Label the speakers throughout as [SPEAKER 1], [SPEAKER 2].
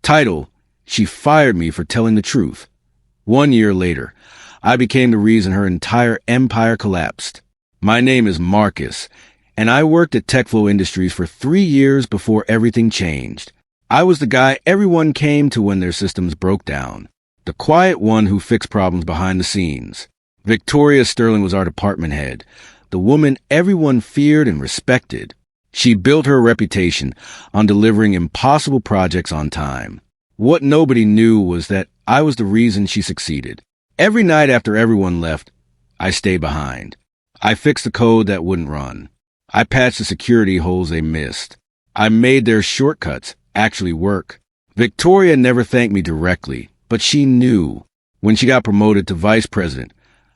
[SPEAKER 1] Title: She fired me for telling the truth. 1 year later, I became the reason her entire empire collapsed. My name is Marcus, and I worked at TechFlow Industries for 3 years before everything changed. I was the guy everyone came to when their systems broke down. The quiet one who fixed problems behind the scenes. Victoria Sterling was our department head, the woman everyone feared and respected. She built her reputation on delivering impossible projects on time. What nobody knew was that I was the reason she succeeded. Every night after everyone left, I stayed behind. I fixed the code that wouldn't run. I patched the security holes they missed. I made their shortcuts actually work. Victoria never thanked me directly, but she knew. When she got promoted to vice president,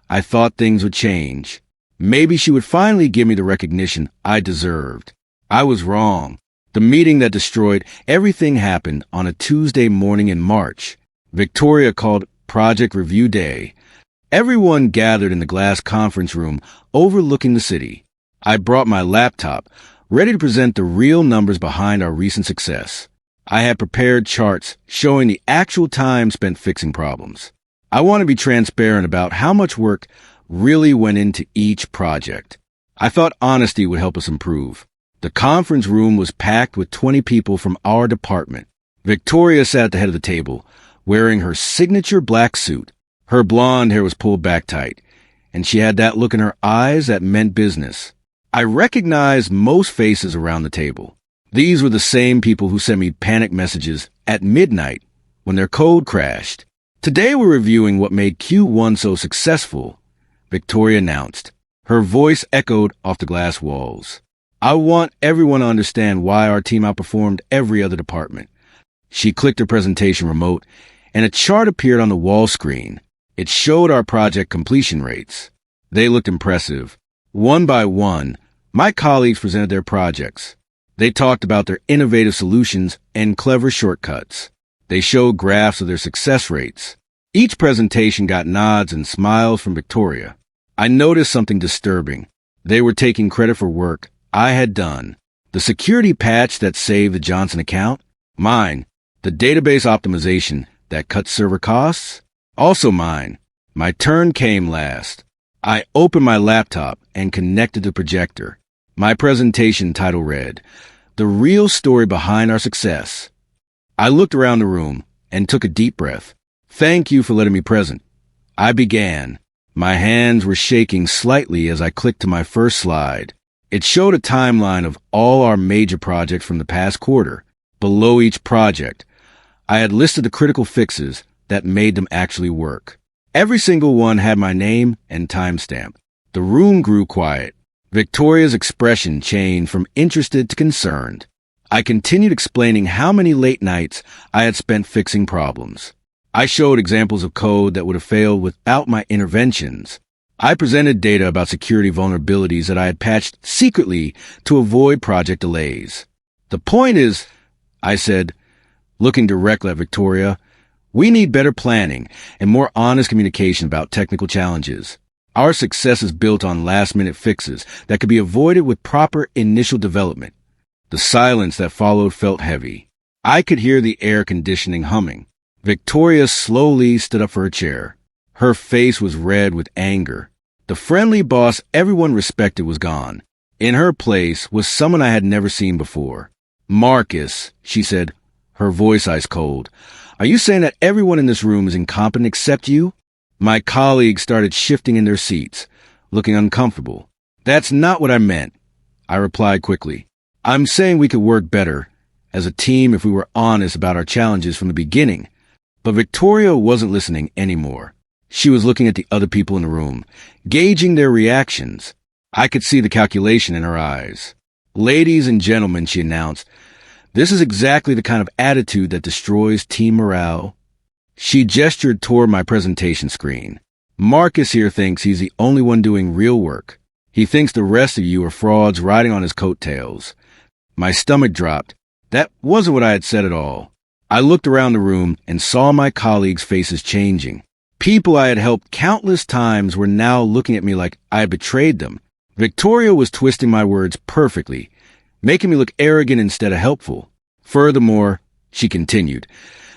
[SPEAKER 1] I thought things would change. Maybe she would finally give me the recognition I deserved. I was wrong. The meeting that destroyed everything happened on a Tuesday morning in March. Victoria called Project Review Day. Everyone gathered in the glass conference room overlooking the city. I brought my laptop, ready to present the real numbers behind our recent success. I had prepared charts showing the actual time spent fixing problems. I want to be transparent about how much work really went into each project. I thought honesty would help us improve. The conference room was packed with 20 people from our department. Victoria sat at the head of the table, wearing her signature black suit. Her blonde hair was pulled back tight, and she had that look in her eyes that meant business. I recognized most faces around the table. These were the same people who sent me panic messages at midnight when their code crashed. Today we're reviewing what made Q1 so successful, Victoria announced. Her voice echoed off the glass walls. I want everyone to understand why our team outperformed every other department. She clicked her presentation remote, and a chart appeared on the wall screen. It showed our project completion rates. They looked impressive. One by one, my colleagues presented their projects. They talked about their innovative solutions and clever shortcuts. They showed graphs of their success rates. Each presentation got nods and smiles from Victoria. I noticed something disturbing. They were taking credit for work I had done. The security patch that saved the Johnson account? Mine. The database optimization that cut server costs? Also mine. My turn came last. I opened my laptop and connected the projector. My presentation title read, "The Real Story Behind Our Success." I looked around the room and took a deep breath. Thank you for letting me present. I began. My hands were shaking slightly as I clicked to my first slide. It showed a timeline of all our major projects from the past quarter. Below each project, I had listed the critical fixes that made them actually work. Every single one had my name and timestamp. The room grew quiet. Victoria's expression changed from interested to concerned. I continued explaining how many late nights I had spent fixing problems. I showed examples of code that would have failed without my interventions. I presented data about security vulnerabilities that I had patched secretly to avoid project delays. The point is, I said, looking directly at Victoria, we need better planning and more honest communication about technical challenges. Our success is built on last-minute fixes that could be avoided with proper initial development. The silence that followed felt heavy. I could hear the air conditioning humming. Victoria slowly stood up for her chair. Her face was red with anger. The friendly boss everyone respected was gone. In her place was someone I had never seen before. "Marcus," she said, her voice ice cold, "are you saying that everyone in this room is incompetent except you?" My colleagues started shifting in their seats, looking uncomfortable. "That's not what I meant," I replied quickly. "I'm saying we could work better as a team if we were honest about our challenges from the beginning." But Victoria wasn't listening anymore. She was looking at the other people in the room, gauging their reactions. I could see the calculation in her eyes. "Ladies and gentlemen," she announced, "this is exactly the kind of attitude that destroys team morale." She gestured toward my presentation screen. "Marcus here thinks he's the only one doing real work. He thinks the rest of you are frauds riding on his coattails." My stomach dropped. That wasn't what I had said at all. I looked around the room and saw my colleagues' faces changing. People I had helped countless times were now looking at me like I had betrayed them. Victoria was twisting my words perfectly, making me look arrogant instead of helpful. Furthermore, She continued,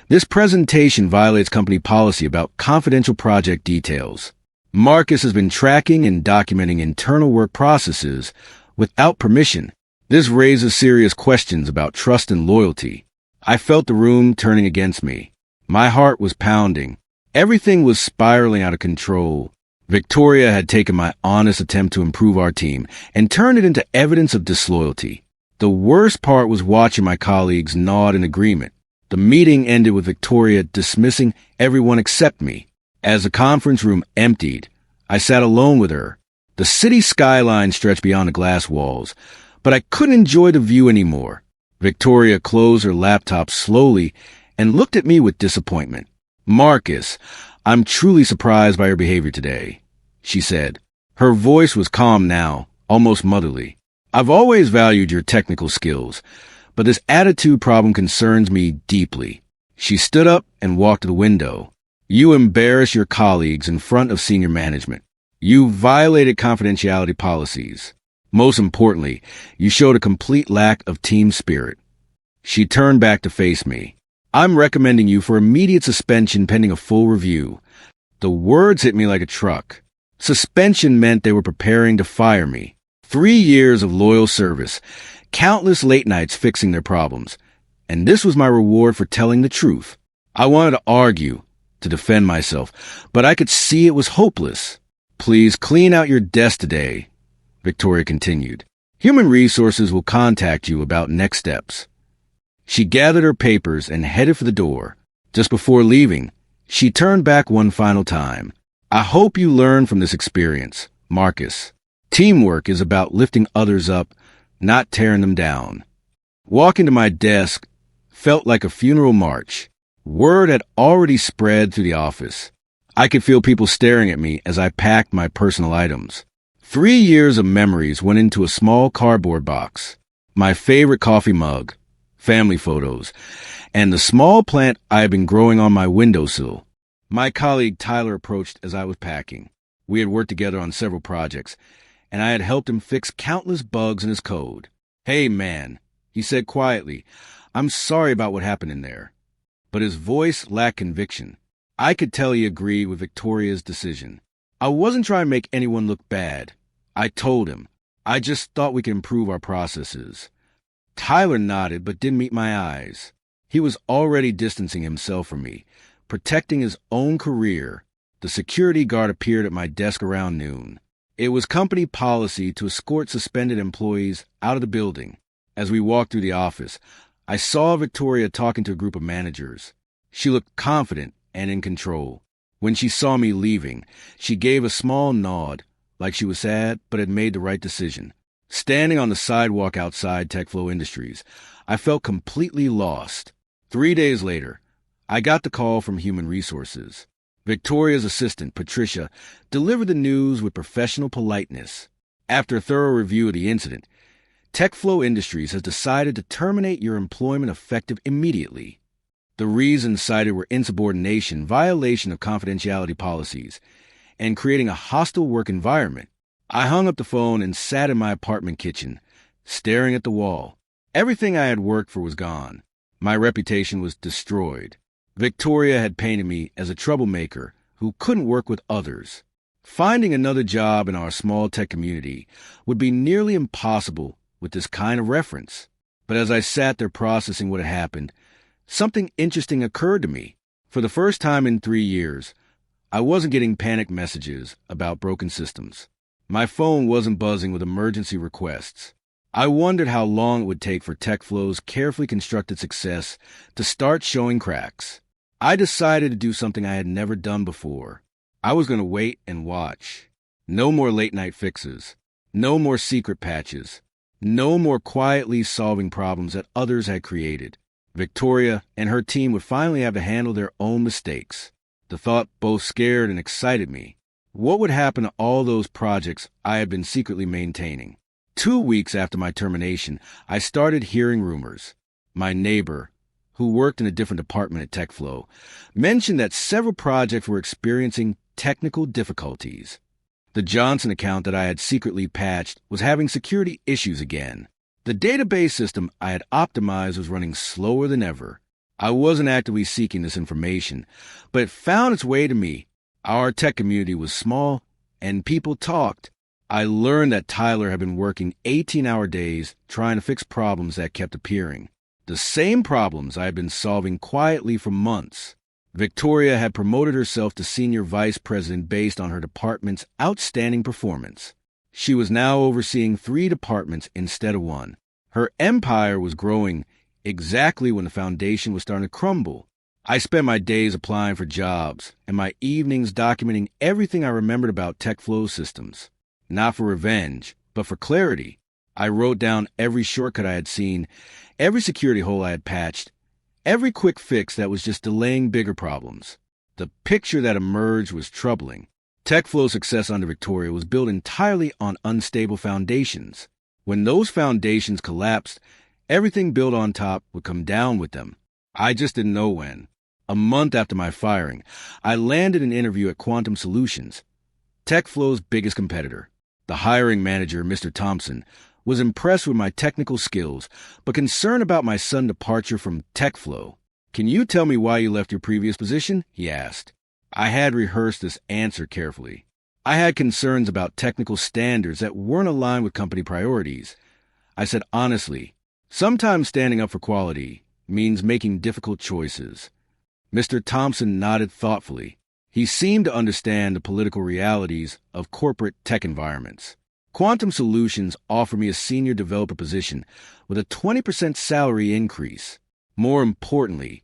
[SPEAKER 1] "This presentation violates company policy about confidential project details. Marcus has been tracking and documenting internal work processes without permission. This raises serious questions about trust and loyalty." I felt the room turning against me. My heart was pounding. Everything was spiraling out of control. Victoria had taken my honest attempt to improve our team and turned it into evidence of disloyalty. The worst part was watching my colleagues nod in agreement. The meeting ended with Victoria dismissing everyone except me. As the conference room emptied, I sat alone with her. The city skyline stretched beyond the glass walls, but I couldn't enjoy the view anymore. Victoria closed her laptop slowly and looked at me with disappointment. "Marcus, I'm truly surprised by your behavior today," she said. Her voice was calm now, almost motherly. "I've always valued your technical skills, but this attitude problem concerns me deeply." She stood up and walked to the window. "You embarrass your colleagues in front of senior management. You violated confidentiality policies. Most importantly, you showed a complete lack of team spirit." She turned back to face me. "I'm recommending you for immediate suspension pending a full review." The words hit me like a truck. Suspension meant they were preparing to fire me. 3 years of loyal service, countless late nights fixing their problems, and this was my reward for telling the truth. I wanted to argue, to defend myself, but I could see it was hopeless. "Please clean out your desk today," Victoria continued. "Human Resources will contact you about next steps." She gathered her papers and headed for the door. Just before leaving, she turned back one final time. "I hope you learn from this experience, Marcus. Teamwork is about lifting others up, not tearing them down." Walking to my desk felt like a funeral march. Word had already spread through the office. I could feel people staring at me as I packed my personal items. 3 years of memories went into a small cardboard box. My favorite coffee mug, family photos, and the small plant I had been growing on my windowsill. My colleague Tyler approached as I was packing. We had worked together on several projects, and I had helped him fix countless bugs in his code. "Hey, man," he said quietly, "I'm sorry about what happened in there." But his voice lacked conviction. I could tell he agreed with Victoria's decision. I wasn't trying to make anyone look bad. I told him, "I just thought we could improve our processes." Tyler nodded but didn't meet my eyes. He was already distancing himself from me, protecting his own career. The security guard appeared at my desk around noon. It was company policy to escort suspended employees out of the building. As we walked through the office, I saw Victoria talking to a group of managers. She looked confident and in control. When she saw me leaving, she gave a small nod, like she was sad but had made the right decision. Standing on the sidewalk outside TechFlow Industries, I felt completely lost. 3 days later, I got the call from Human Resources. Victoria's assistant, Patricia, delivered the news with professional politeness. After a thorough review of the incident, TechFlow Industries has decided to terminate your employment effective immediately. The reasons cited were insubordination, violation of confidentiality policies, and creating a hostile work environment. I hung up the phone and sat in my apartment kitchen, staring at the wall. Everything I had worked for was gone. My reputation was destroyed. Victoria had painted me as a troublemaker who couldn't work with others. Finding another job in our small tech community would be nearly impossible with this kind of reference. But as I sat there processing what had happened, something interesting occurred to me. For the first time in 3 years, I wasn't getting panic messages about broken systems. My phone wasn't buzzing with emergency requests. I wondered how long it would take for TechFlow's carefully constructed success to start showing cracks. I decided to do something I had never done before. I was going to wait and watch. No more late-night fixes. No more secret patches. No more quietly solving problems that others had created. Victoria and her team would finally have to handle their own mistakes. The thought both scared and excited me. What would happen to all those projects I had been secretly maintaining? 2 weeks after my termination, I started hearing rumors. My neighbor, who worked in a different department at TechFlow, mentioned that several projects were experiencing technical difficulties. The Johnson account that I had secretly patched was having security issues again. The database system I had optimized was running slower than ever. I wasn't actively seeking this information, but it found its way to me. Our tech community was small, and people talked. I learned that Tyler had been working 18-hour days trying to fix problems that kept appearing. The same problems I had been solving quietly for months. Victoria had promoted herself to senior vice president based on her department's outstanding performance. She was now overseeing 3 departments instead of 1. Her empire was growing exactly when the foundation was starting to crumble. I spent my days applying for jobs and my evenings documenting everything I remembered about TechFlow systems. Not for revenge, but for clarity. I wrote down every shortcut I had seen, every security hole I had patched, every quick fix that was just delaying bigger problems. The picture that emerged was troubling. TechFlow's success under Victoria was built entirely on unstable foundations. When those foundations collapsed, everything built on top would come down with them. I just didn't know when. A month after my firing, I landed an interview at Quantum Solutions, TechFlow's biggest competitor. The hiring manager, Mr. Thompson, was impressed with my technical skills, but concerned about my sudden departure from TechFlow. "Can you tell me why you left your previous position?" he asked. I had rehearsed this answer carefully. I had concerns about technical standards that weren't aligned with company priorities. I said honestly, sometimes standing up for quality means making difficult choices. Mr. Thompson nodded thoughtfully. He seemed to understand the political realities of corporate tech environments. Quantum Solutions offered me a senior developer position with a 20% salary increase. More importantly,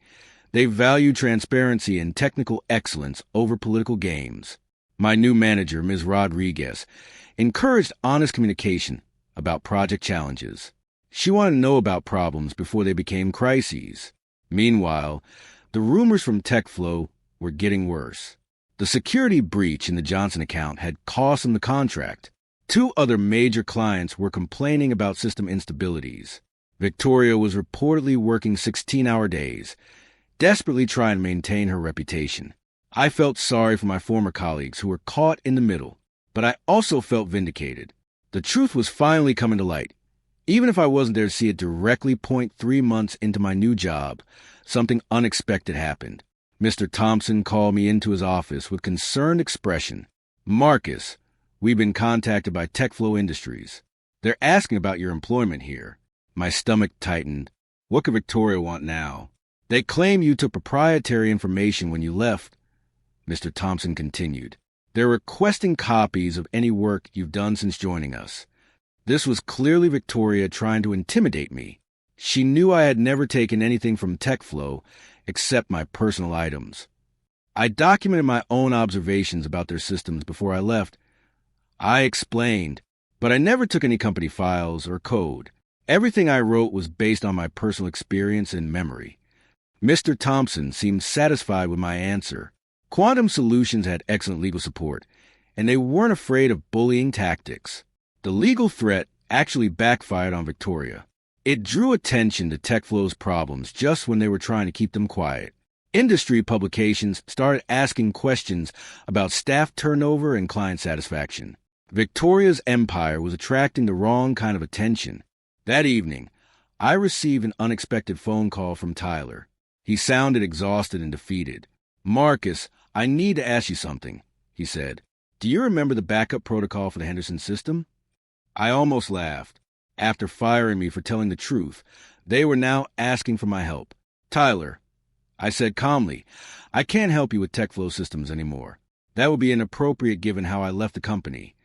[SPEAKER 1] they valued transparency and technical excellence over political games. My new manager, Ms. Rodriguez, encouraged honest communication about project challenges. She wanted to know about problems before they became crises. Meanwhile, the rumors from TechFlow were getting worse. The security breach in the Johnson account had cost them the contract. 2 other major clients were complaining about system instabilities. Victoria was reportedly working 16-hour days, desperately trying to maintain her reputation. I felt sorry for my former colleagues who were caught in the middle, but I also felt vindicated. The truth was finally coming to light. Even if I wasn't there to see it directly, 3 months into my new job, something unexpected happened. Mr. Thompson called me into his office with concerned expression. "Marcus, we've been contacted by TechFlow Industries. They're asking about your employment here." My stomach tightened. What could Victoria want now? "They claim you took proprietary information when you left," Mr. Thompson continued. "They're requesting copies of any work you've done since joining us." This was clearly Victoria trying to intimidate me. She knew I had never taken anything from TechFlow except my personal items. I documented my own observations about their systems before I left. I explained, but I never took any company files or code. Everything I wrote was based on my personal experience and memory. Mr. Thompson seemed satisfied with my answer. Quantum Solutions had excellent legal support, and they weren't afraid of bullying tactics. The legal threat actually backfired on Victoria. It drew attention to TechFlow's problems just when they were trying to keep them quiet. Industry publications started asking questions about staff turnover and client satisfaction. Victoria's empire was attracting the wrong kind of attention. That evening, I received an unexpected phone call from Tyler. He sounded exhausted and defeated. "Marcus, I need to ask you something," he said. "Do you remember the backup protocol for the Henderson system?" I almost laughed. After firing me for telling the truth, they were now asking for my help. "Tyler," I said calmly, "I can't help you with TechFlow systems anymore. That would be inappropriate given how I left the company."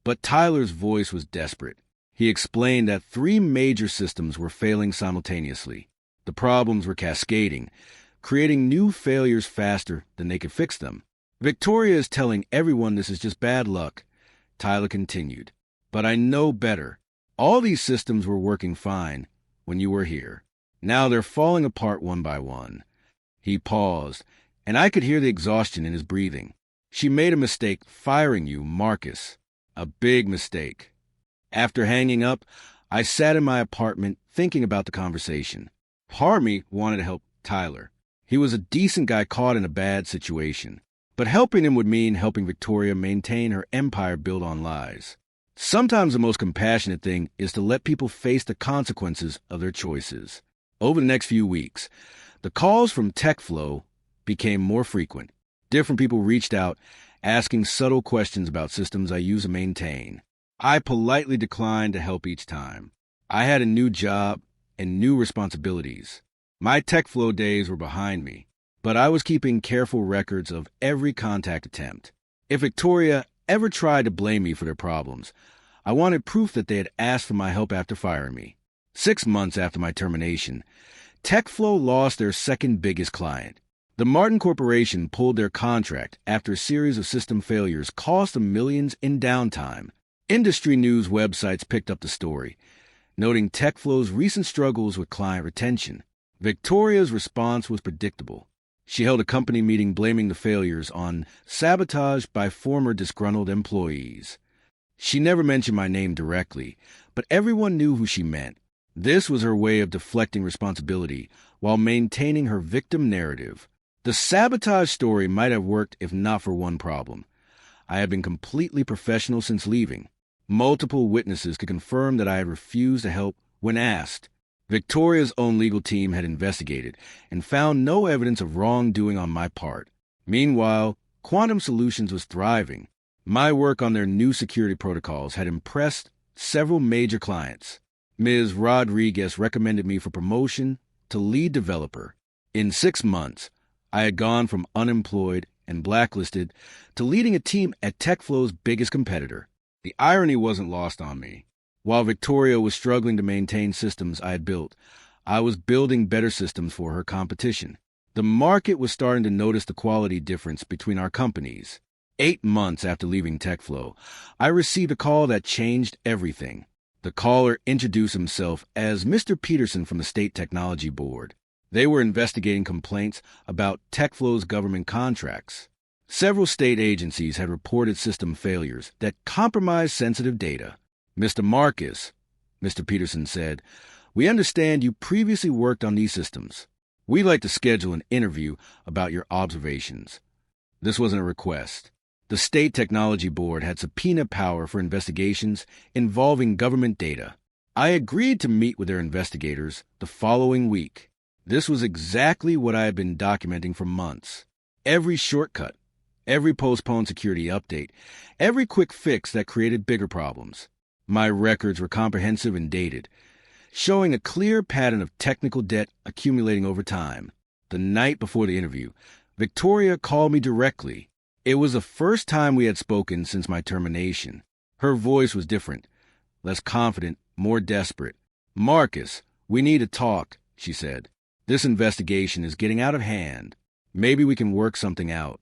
[SPEAKER 1] But Tyler's voice was desperate. He explained that 3 major systems were failing simultaneously. The problems were cascading, creating new failures faster than they could fix them. "Victoria is telling everyone this is just bad luck," Tyler continued. "But I know better. All these systems were working fine when you were here. Now they're falling apart one by one." He paused, and I could hear the exhaustion in his breathing. "She made a mistake firing you, Marcus. A big mistake." After hanging up, I sat in my apartment thinking about the conversation. Part of me wanted to help Tyler. He was a decent guy caught in a bad situation. But helping him would mean helping Victoria maintain her empire built on lies. Sometimes the most compassionate thing is to let people face the consequences of their choices. Over the next few weeks, The calls from TechFlow became more frequent. Different people reached out, asking subtle questions about systems I use and maintain. I politely declined to help each time. I had a new job and new responsibilities. My TechFlow days were behind me, but I was keeping careful records of every contact attempt. If Victoria ever tried to blame me for their problems, I wanted proof that they had asked for my help after firing me. 6 months after my termination, TechFlow lost their second biggest client. The Martin Corporation pulled their contract after a series of system failures cost them millions in downtime. Industry news websites picked up the story, noting TechFlow's recent struggles with client retention. Victoria's response was predictable. She held a company meeting blaming the failures on sabotage by former disgruntled employees. She never mentioned my name directly, but everyone knew who she meant. This was her way of deflecting responsibility while maintaining her victim narrative. The sabotage story might have worked if not for one problem. I had been completely professional since leaving. Multiple witnesses could confirm that I had refused to help when asked. Victoria's own legal team had investigated and found no evidence of wrongdoing on my part. Meanwhile, Quantum Solutions was thriving. My work on their new security protocols had impressed several major clients. Ms. Rodriguez recommended me for promotion to lead developer. In 6 months, I had gone from unemployed and blacklisted to leading a team at TechFlow's biggest competitor. The irony wasn't lost on me. While Victoria was struggling to maintain systems I had built, I was building better systems for her competition. The market was starting to notice the quality difference between our companies. 8 months after leaving TechFlow, I received a call that changed everything. The caller introduced himself as Mr. Peterson from the State Technology Board. They were investigating complaints about TechFlow's government contracts. Several state agencies had reported system failures that compromised sensitive data. Mr. Marcus, Mr. Peterson said, we understand you previously worked on these systems. We'd like to schedule an interview about your observations. This wasn't a request. The State Technology Board had subpoena power for investigations involving government data. I agreed to meet with their investigators the following week. This was exactly what I had been documenting for months. Every shortcut, every postponed security update, every quick fix that created bigger problems. My records were comprehensive and dated, showing a clear pattern of technical debt accumulating over time. The night before the interview, Victoria called me directly. It was the first time we had spoken since my termination. Her voice was different, less confident, more desperate. Marcus, we need to talk, she said. This investigation is getting out of hand. Maybe we can work something out.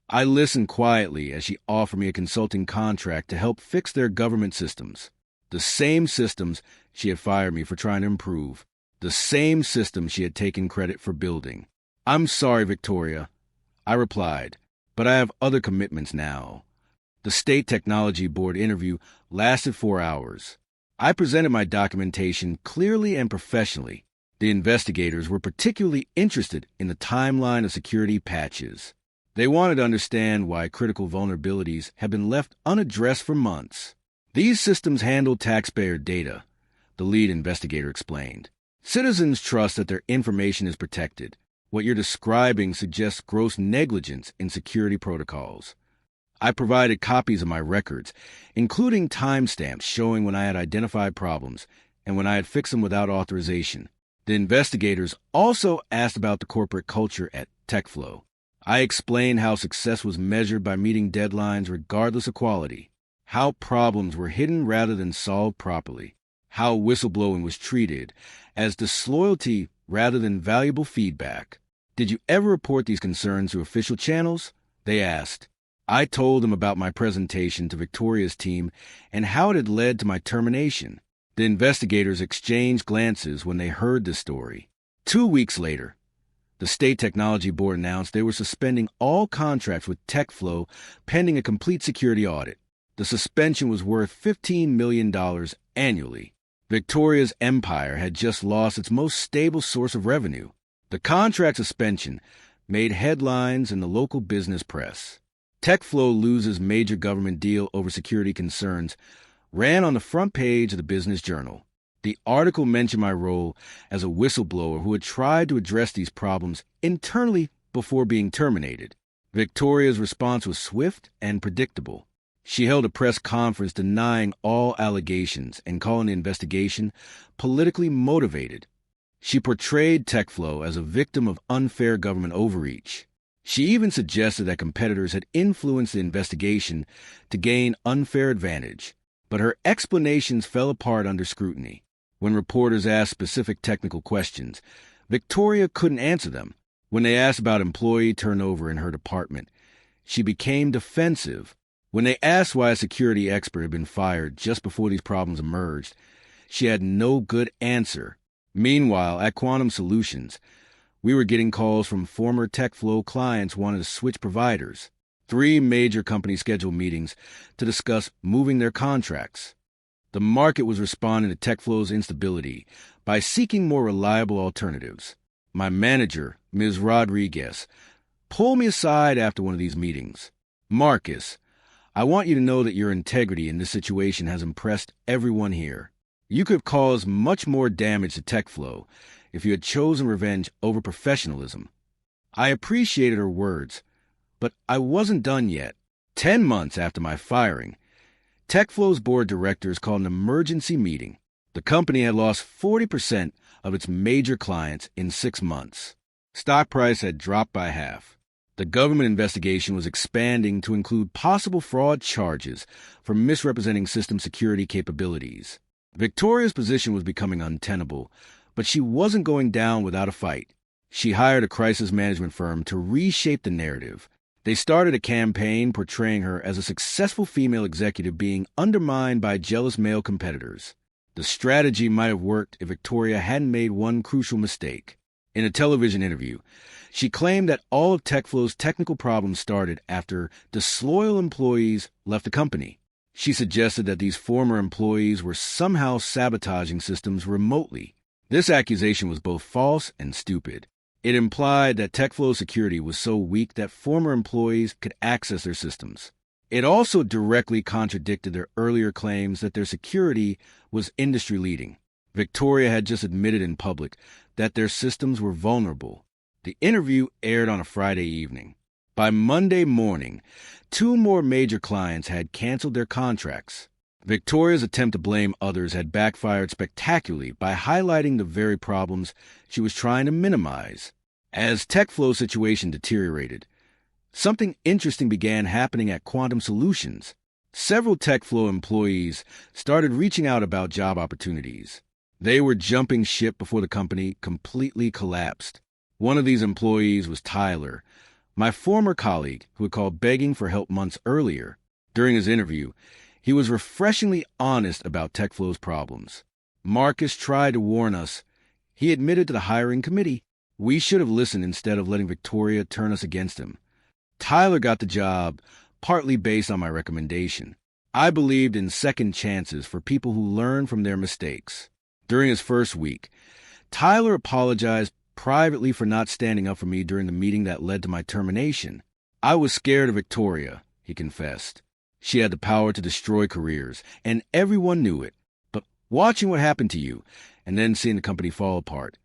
[SPEAKER 1] I listened quietly as she offered me a consulting contract to help fix their government systems. The same systems she had fired me for trying to improve. The same systems she had taken credit for building. I'm sorry, Victoria, I replied, but I have other commitments now. The State Technology Board interview lasted 4 hours. I presented my documentation clearly and professionally. The investigators were particularly interested in the timeline of security patches. They wanted to understand why critical vulnerabilities had been left unaddressed for months. These systems handle taxpayer data, the lead investigator explained. Citizens trust that their information is protected. What you're describing suggests gross negligence in security protocols. I provided copies of my records, including timestamps showing when I had identified problems and when I had fixed them without authorization. The investigators also asked about the corporate culture at TechFlow. I explained how success was measured by meeting deadlines regardless of quality, how problems were hidden rather than solved properly, how whistleblowing was treated as disloyalty rather than valuable feedback. Did you ever report these concerns through official channels? They asked. I told them about my presentation to Victoria's team and how it had led to my termination. The investigators exchanged glances when they heard the story. 2 weeks later, the State Technology Board announced they were suspending all contracts with TechFlow pending a complete security audit. The suspension was worth $15 million annually. Victoria's empire had just lost its most stable source of revenue. The contract suspension made headlines in the local business press. TechFlow loses major government deal over security concerns ran on the front page of the Business Journal. The article mentioned my role as a whistleblower who had tried to address these problems internally before being terminated. Victoria's response was swift and predictable. She held a press conference denying all allegations and calling the investigation politically motivated. She portrayed TechFlow as a victim of unfair government overreach. She even suggested that competitors had influenced the investigation to gain unfair advantage, but her explanations fell apart under scrutiny. When reporters asked specific technical questions, Victoria couldn't answer them. When they asked about employee turnover in her department, she became defensive. When they asked why a security expert had been fired just before these problems emerged, she had no good answer. Meanwhile, at Quantum Solutions, we were getting calls from former TechFlow clients wanting to switch providers. 3 major companies scheduled meetings to discuss moving their contracts. The market was responding to TechFlow's instability by seeking more reliable alternatives. My manager, Ms. Rodriguez, pulled me aside after one of these meetings. "Marcus, I want you to know that your integrity in this situation has impressed everyone here. You could have caused much more damage to TechFlow if you had chosen revenge over professionalism." I appreciated her words, but I wasn't done yet. 10 months after my firing, TechFlow's board of directors called an emergency meeting. The company had lost 40% of its major clients in 6 months. Stock price had dropped by half. The government investigation was expanding to include possible fraud charges for misrepresenting system security capabilities. Victoria's position was becoming untenable, but she wasn't going down without a fight. She hired a crisis management firm to reshape the narrative. They started a campaign portraying her as a successful female executive being undermined by jealous male competitors. The strategy might have worked if Victoria hadn't made one crucial mistake. In a television interview, she claimed that all of TechFlow's technical problems started after disloyal employees left the company. She suggested that these former employees were somehow sabotaging systems remotely. This accusation was both false and stupid. It implied that TechFlow's security was so weak that former employees could access their systems. It also directly contradicted their earlier claims that their security was industry-leading. Victoria had just admitted in public that their systems were vulnerable. The interview aired on a Friday evening. By Monday morning, 2 more major clients had canceled their contracts. Victoria's attempt to blame others had backfired spectacularly by highlighting the very problems she was trying to minimize. As TechFlow's situation deteriorated, something interesting began happening at Quantum Solutions. Several TechFlow employees started reaching out about job opportunities. They were jumping ship before the company completely collapsed. One of these employees was Tyler, my former colleague who had called begging for help months earlier. During his interview, he was refreshingly honest about TechFlow's problems. Marcus tried to warn us. He admitted to the hiring committee. We should have listened instead of letting Victoria turn us against him. Tyler got the job partly based on my recommendation. I believed in second chances for people who learn from their mistakes. During his first week, Tyler apologized privately for not standing up for me during the meeting that led to my termination. "I was scared of Victoria," he confessed. "She had the power to destroy careers, and everyone knew it. But watching what happened to you, and then seeing the company fall apart,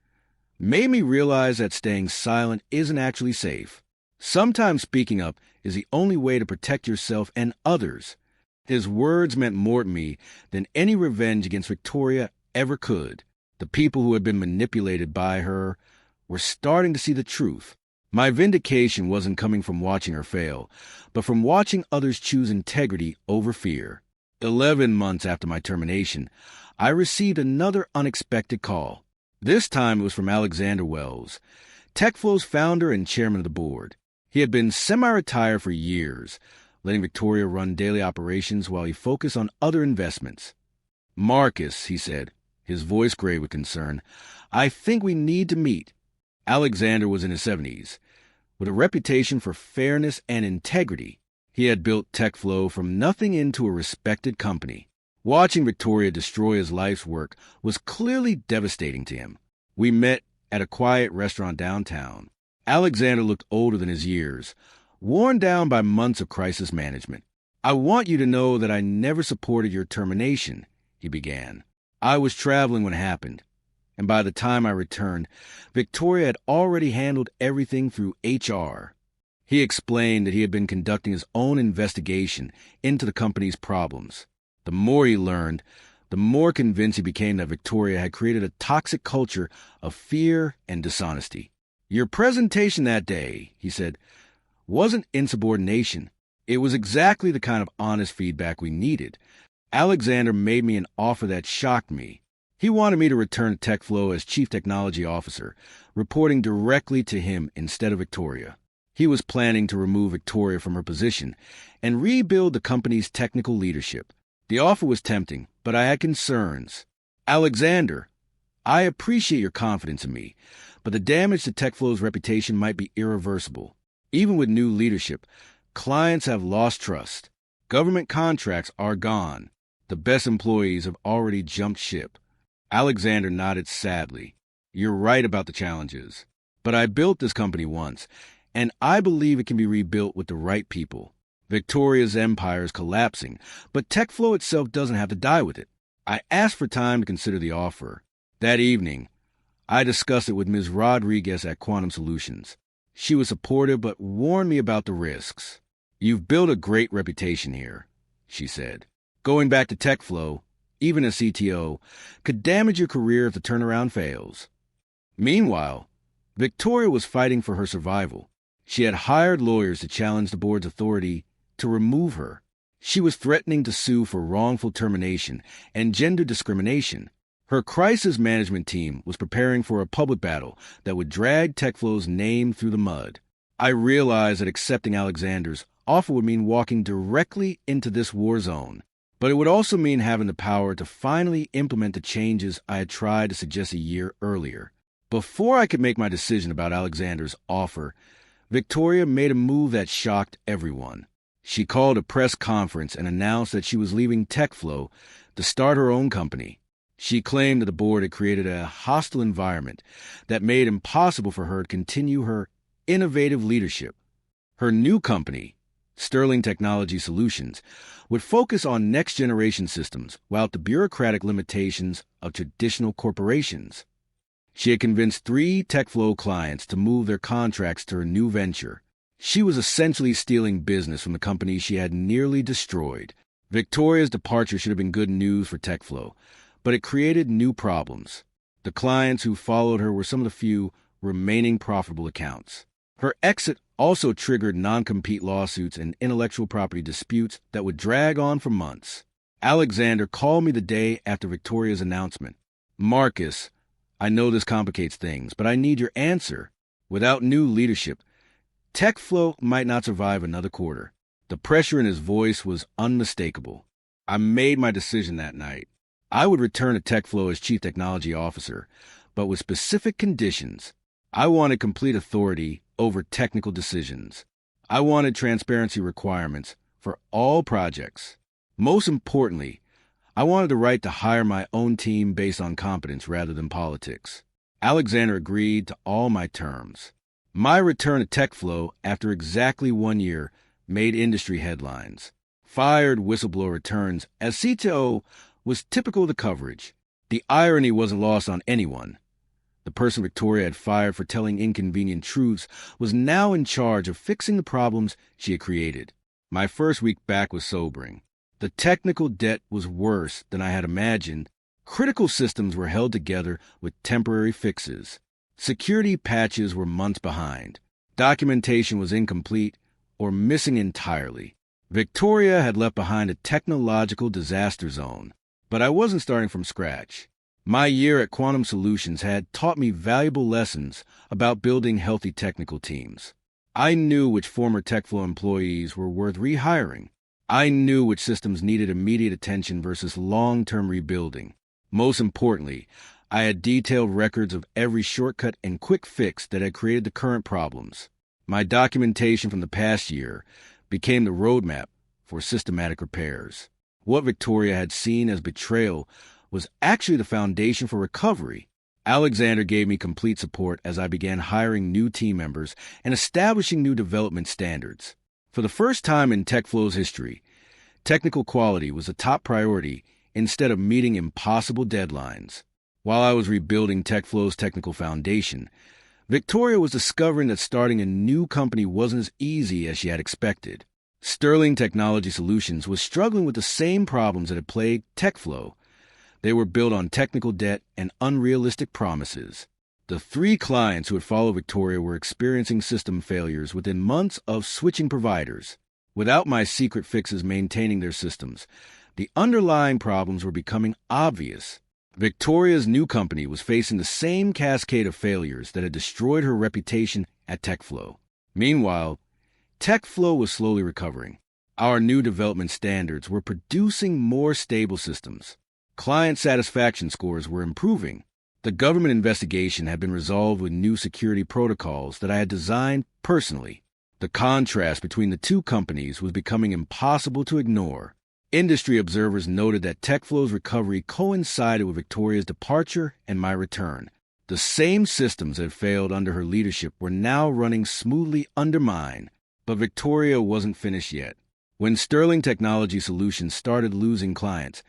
[SPEAKER 1] made me realize that staying silent isn't actually safe. Sometimes speaking up is the only way to protect yourself and others." His words meant more to me than any revenge against Victoria ever could. The people who had been manipulated by her were starting to see the truth. My vindication wasn't coming from watching her fail, but from watching others choose integrity over fear. 11 months after my termination, I received another unexpected call. This time it was from Alexander Wells, TechFlow's founder and chairman of the board. He had been semi-retired for years, letting Victoria run daily operations while he focused on other investments. "Marcus," he said, his voice gray with concern, "I think we need to meet." Alexander was in his 70s, with a reputation for fairness and integrity. He had built TechFlow from nothing into a respected company. Watching Victoria destroy his life's work was clearly devastating to him. We met at a quiet restaurant downtown. Alexander looked older than his years, worn down by months of crisis management. "I want you to know that I never supported your termination," he began. I was traveling when it happened, and by the time I returned, Victoria had already handled everything through HR. He explained that he had been conducting his own investigation into the company's problems. The more he learned, the more convinced he became that Victoria had created a toxic culture of fear and dishonesty. Your presentation that day, he said, wasn't insubordination. It was exactly the kind of honest feedback we needed. Alexander made me an offer that shocked me. He wanted me to return to TechFlow as Chief Technology Officer, reporting directly to him instead of Victoria. He was planning to remove Victoria from her position and rebuild the company's technical leadership. The offer was tempting, but I had concerns. Alexander, I appreciate your confidence in me, but the damage to TechFlow's reputation might be irreversible. Even with new leadership, clients have lost trust. Government contracts are gone. The best employees have already jumped ship. Alexander nodded sadly. You're right about the challenges. But I built this company once, and I believe it can be rebuilt with the right people. Victoria's empire is collapsing, but TechFlow itself doesn't have to die with it. I asked for time to consider the offer. That evening, I discussed it with Ms. Rodriguez at Quantum Solutions. She was supportive but warned me about the risks. You've built a great reputation here, she said. Going back to TechFlow, even as CTO, could damage your career if the turnaround fails. Meanwhile, Victoria was fighting for her survival. She had hired lawyers to challenge the board's authority to remove her. She was threatening to sue for wrongful termination and gender discrimination. Her crisis management team was preparing for a public battle that would drag TechFlow's name through the mud. I realized that accepting Alexander's offer would mean walking directly into this war zone, but it would also mean having the power to finally implement the changes I had tried to suggest a year earlier. Before I could make my decision about Alexander's offer, Victoria made a move that shocked everyone. She called a press conference and announced that she was leaving TechFlow to start her own company. She claimed that the board had created a hostile environment that made it impossible for her to continue her innovative leadership. Her new company, Sterling Technology Solutions, would focus on next-generation systems without the bureaucratic limitations of traditional corporations. She had convinced 3 TechFlow clients to move their contracts to her new venture. She was essentially stealing business from the company she had nearly destroyed. Victoria's departure should have been good news for TechFlow, but it created new problems. The clients who followed her were some of the few remaining profitable accounts. Her exit also triggered non-compete lawsuits and intellectual property disputes that would drag on for months. Alexander called me the day after Victoria's announcement. Marcus, I know this complicates things, but I need your answer. Without new leadership, TechFlow might not survive another quarter. The pressure in his voice was unmistakable. I made my decision that night. I would return to TechFlow as Chief Technology Officer, but with specific conditions. I wanted complete authority over technical decisions. I wanted transparency requirements for all projects. Most importantly, I wanted the right to hire my own team based on competence rather than politics. Alexander agreed to all my terms. My return to TechFlow after exactly 1 year made industry headlines. Fired whistleblower returns as CTO was typical of the coverage. The irony wasn't lost on anyone. The person Victoria had fired for telling inconvenient truths was now in charge of fixing the problems she had created. My first week back was sobering. The technical debt was worse than I had imagined. Critical systems were held together with temporary fixes. Security patches were months behind. Documentation was incomplete or missing entirely. Victoria had left behind a technological disaster zone, but I wasn't starting from scratch. My year at Quantum Solutions had taught me valuable lessons about building healthy technical teams. I knew which former TechFlow employees were worth rehiring. I knew which systems needed immediate attention versus long-term rebuilding. Most importantly, I had detailed records of every shortcut and quick fix that had created the current problems. My documentation from the past year became the roadmap for systematic repairs. What Victoria had seen as betrayal was actually the foundation for recovery. Alexander gave me complete support as I began hiring new team members and establishing new development standards. For the first time in TechFlow's history, technical quality was a top priority instead of meeting impossible deadlines. While I was rebuilding TechFlow's technical foundation, Victoria was discovering that starting a new company wasn't as easy as she had expected. Sterling Technology Solutions was struggling with the same problems that had plagued TechFlow. They were built on technical debt and unrealistic promises. The 3 clients who had followed Victoria were experiencing system failures within months of switching providers. Without my secret fixes maintaining their systems, the underlying problems were becoming obvious. Victoria's new company was facing the same cascade of failures that had destroyed her reputation at TechFlow. Meanwhile, TechFlow was slowly recovering. Our new development standards were producing more stable systems. Client satisfaction scores were improving. The government investigation had been resolved with new security protocols that I had designed personally. The contrast between the 2 companies was becoming impossible to ignore. Industry observers noted that TechFlow's recovery coincided with Victoria's departure and my return. The same systems that had failed under her leadership were now running smoothly under mine. But Victoria wasn't finished yet. When Sterling Technology Solutions started losing clients,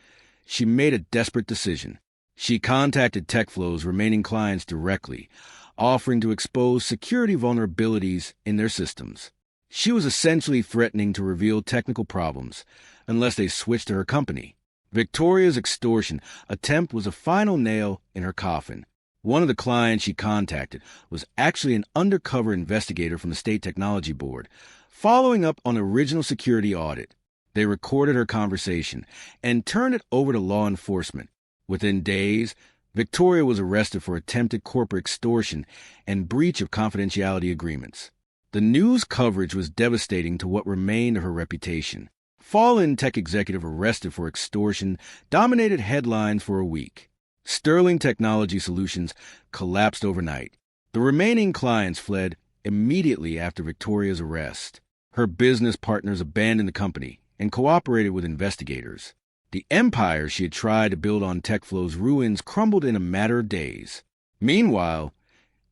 [SPEAKER 1] she made a desperate decision. She contacted TechFlow's remaining clients directly, offering to expose security vulnerabilities in their systems. She was essentially threatening to reveal technical problems unless they switched to her company. Victoria's extortion attempt was a final nail in her coffin. One of the clients she contacted was actually an undercover investigator from the State Technology Board, following up on the original security audit. They recorded her conversation and turned it over to law enforcement. Within days, Victoria was arrested for attempted corporate extortion and breach of confidentiality agreements. The news coverage was devastating to what remained of her reputation. Fallen tech executive arrested for extortion dominated headlines for a week. Sterling Technology Solutions collapsed overnight. The remaining clients fled immediately after Victoria's arrest. Her business partners abandoned the company and cooperated with investigators. The empire she had tried to build on TechFlow's ruins crumbled in a matter of days. Meanwhile,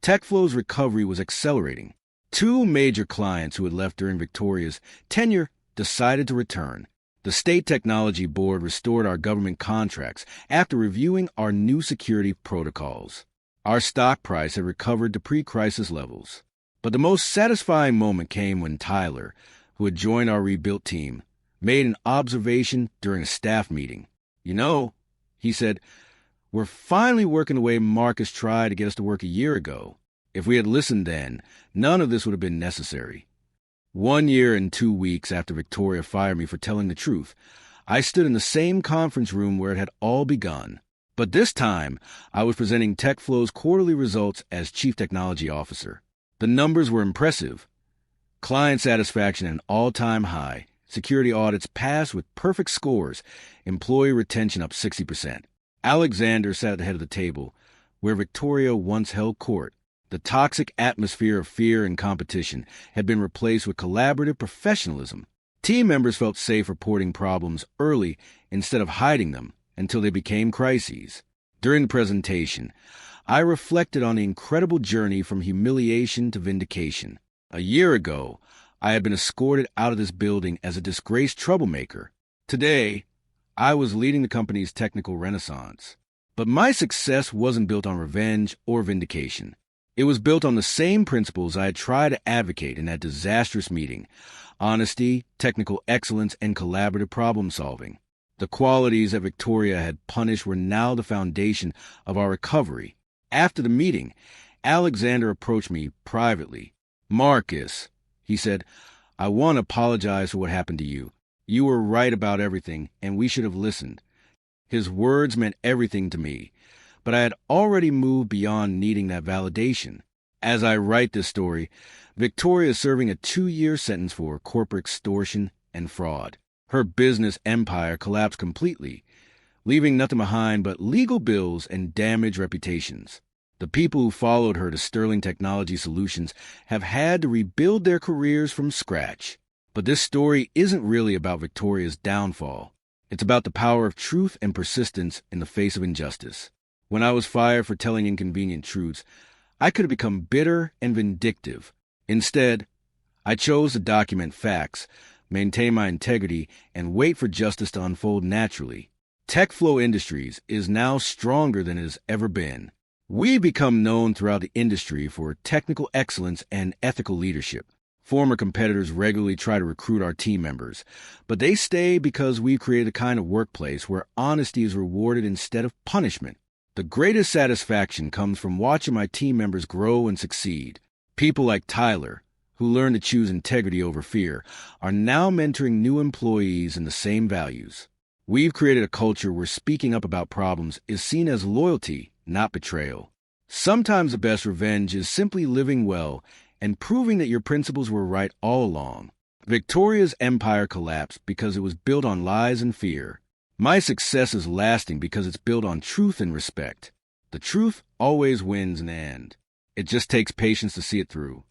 [SPEAKER 1] TechFlow's recovery was accelerating. 2 major clients who had left during Victoria's tenure decided to return. The State Technology Board restored our government contracts after reviewing our new security protocols. Our stock price had recovered to pre-crisis levels. But the most satisfying moment came when Tyler, who had joined our rebuilt team, made an observation during a staff meeting. "You know," he said, "we're finally working the way Marcus tried to get us to work a year ago. If we had listened then, none of this would have been necessary." 1 year and 2 weeks after Victoria fired me for telling the truth, I stood in the same conference room where it had all begun. But this time, I was presenting TechFlow's quarterly results as Chief Technology Officer. The numbers were impressive. Client satisfaction at an all-time high, security audits passed with perfect scores, employee retention up 60%. Alexander sat at the head of the table, where Victoria once held court. The toxic atmosphere of fear and competition had been replaced with collaborative professionalism. Team members felt safe reporting problems early instead of hiding them until they became crises. During the presentation, I reflected on the incredible journey from humiliation to vindication. A year ago, I had been escorted out of this building as a disgraced troublemaker. Today, I was leading the company's technical renaissance. But my success wasn't built on revenge or vindication. It was built on the same principles I had tried to advocate in that disastrous meeting: honesty, technical excellence, and collaborative problem-solving. The qualities that Victoria had punished were now the foundation of our recovery. After the meeting, Alexander approached me privately. "Marcus," he said, "I want to apologize for what happened to you. You were right about everything, and we should have listened." His words meant everything to me, but I had already moved beyond needing that validation. As I write this story, Victoria is serving a 2-year sentence for corporate extortion and fraud. Her business empire collapsed completely, leaving nothing behind but legal bills and damaged reputations. The people who followed her to Sterling Technology Solutions have had to rebuild their careers from scratch. But this story isn't really about Victoria's downfall. It's about the power of truth and persistence in the face of injustice. When I was fired for telling inconvenient truths, I could have become bitter and vindictive. Instead, I chose to document facts, maintain my integrity, and wait for justice to unfold naturally. TechFlow Industries is now stronger than it has ever been. We've become known throughout the industry for technical excellence and ethical leadership. Former competitors regularly try to recruit our team members, but they stay because we've created a kind of workplace where honesty is rewarded instead of punishment. The greatest satisfaction comes from watching my team members grow and succeed. People like Tyler, who learned to choose integrity over fear, are now mentoring new employees in the same values. We've created a culture where speaking up about problems is seen as loyalty, not betrayal. Sometimes the best revenge is simply living well and proving that your principles were right all along. Victoria's empire collapsed because it was built on lies and fear. My success is lasting because it's built on truth and respect. The truth always wins in the end. It just takes patience to see it through.